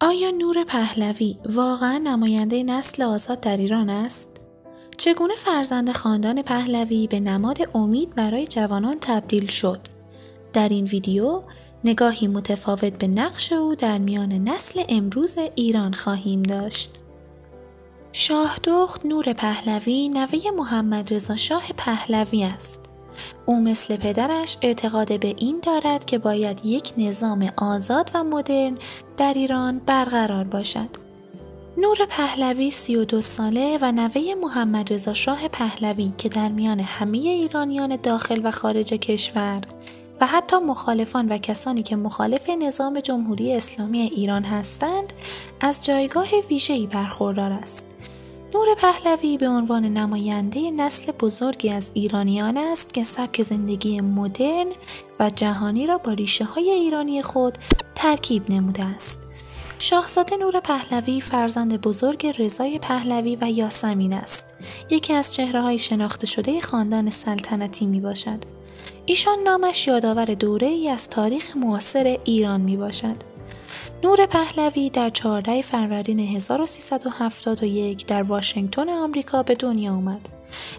آیا نور پهلوی واقعا نماینده نسل آزاد در ایران است؟ چگونه فرزند خاندان پهلوی به نماد امید برای جوانان تبدیل شد؟ در این ویدیو نگاهی متفاوت به نقش او در میان نسل امروز ایران خواهیم داشت. شاهدخت نور پهلوی نوه محمد رضا شاه پهلوی است. او مثل پدرش اعتقاد به این دارد که باید یک نظام آزاد و مدرن در ایران برقرار باشد. نور پهلوی 32 ساله و نوه محمد رضا شاه پهلوی که در میان همه ایرانیان داخل و خارج کشور و حتی مخالفان و کسانی که مخالف نظام جمهوری اسلامی ایران هستند، از جایگاه ویژه‌ای برخوردار است. نور پهلوی به عنوان نماینده نسل بزرگی از ایرانیان است که سبک زندگی مدرن و جهانی را با ریشه‌های ایرانی خود ترکیب نموده است. شاهزاده نور پهلوی فرزند بزرگ رضای پهلوی و یاسمین است. یکی از چهره‌های شناخته شده خاندان سلطنتی میباشد. ایشان نامش یادآور دوره‌ای از تاریخ معاصر ایران میباشد. نور پهلوی در 14 فروردین 1371 در واشنگتن آمریکا به دنیا آمد.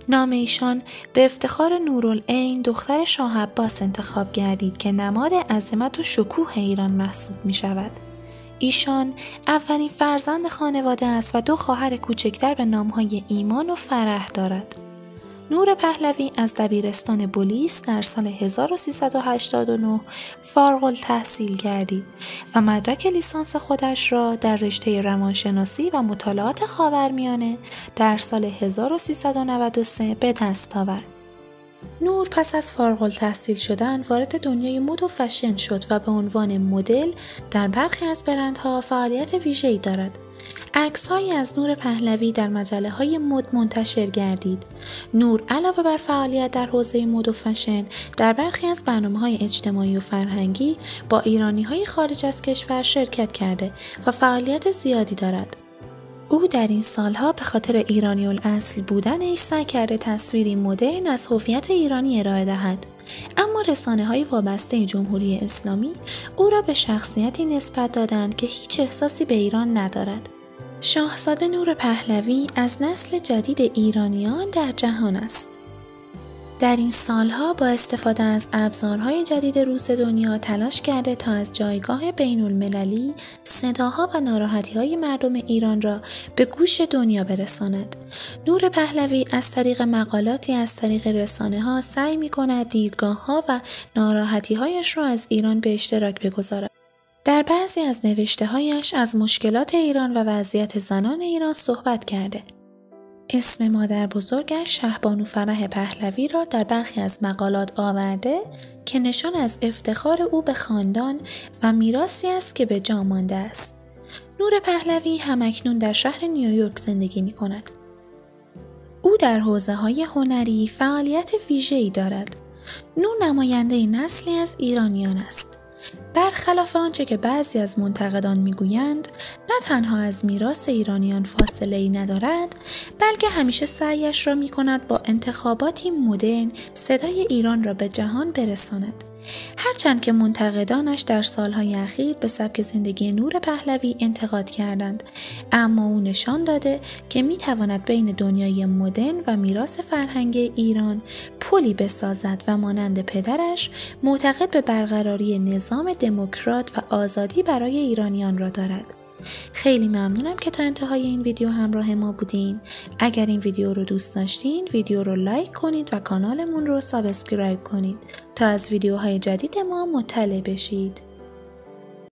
نام ایشان به افتخار نورالعین دختر شاه عباس انتخاب گردید که نماد عظمت و شکوه ایران محسوب می شود. ایشان اولین فرزند خانواده است و 2 خواهر کوچکتر به نامهای ایمان و فرح دارد. نور پهلوی از دبیرستان بولیس در سال 1389 فارغ التحصیل گردید و مدرک لیسانس خودش را در رشته روانشناسی و مطالعات خاورمیانه در سال 1393 به دست آورد. نور پس از فارغ التحصیل شدن وارد دنیای مد و فشن شد و به عنوان مدل در برخی از برندها فعالیت ویژه‌ای دارد. عکس‌هایی از نور پهلوی در مجله‌های مد منتشر گردید. نور علاوه بر فعالیت در حوزه مد و فشن، در برخی از برنامه‌های اجتماعی و فرهنگی با ایرانی‌های خارج از کشور شرکت کرده و فعالیت زیادی دارد. او در این سالها به خاطر ایرانی الاصل بودنش سعی کرده تصویری مدرن از هویت ایرانی ارائه دهد. اما رسانه‌های وابسته جمهوری اسلامی او را به شخصیتی نسبت دادند که هیچ احساسی به ایران ندارد. شاهزاده نور پهلوی از نسل جدید ایرانیان در جهان است. در این سالها با استفاده از ابزارهای جدید روز دنیا تلاش کرده تا از جایگاه بین‌المللی صداها و ناراحتی‌های مردم ایران را به گوش دنیا برساند. نور پهلوی از طریق مقالاتی از طریق رسانه‌ها سعی می‌کند دیدگاه‌ها و ناراحتی‌هایش را از ایران به اشتراک بگذارد. در بعضی از نوشته‌هایش از مشکلات ایران و وضعیت زنان ایران صحبت کرده. اسم مادر بزرگش شهبانو فرح پهلوی را در برخی از مقالات آورده که نشان از افتخار او به خاندان و میراثی است که به جا مانده است. نور پهلوی همکنون در شهر نیویورک زندگی می کند. او در حوزه‌های هنری فعالیت ویژه‌ای دارد. نور نماینده نسلی از ایرانیان است. برخلاف آنچه که بعضی از منتقدان میگویند، نه تنها از میراث ایرانیان فاصله‌ای ندارد، بلکه همیشه سعیش را می‌کند با انتخاباتی مدرن صدای ایران را به جهان برساند. هرچند که منتقدانش در سالهای اخیر به سبک زندگی نور پهلوی انتقاد کردند، اما او نشان داده که می‌تواند بین دنیای مدرن و میراث فرهنگی ایران پلی بسازد و مانند پدرش معتقد به برقراری نظام دموکرات و آزادی برای ایرانیان را دارد. خیلی ممنونم که تا انتهای این ویدیو همراه ما بودین. اگر این ویدیو رو دوست داشتین ویدیو رو لایک کنید و کانالمون رو سابسکرایب کنید تا از ویدیوهای جدید ما مطلع بشید.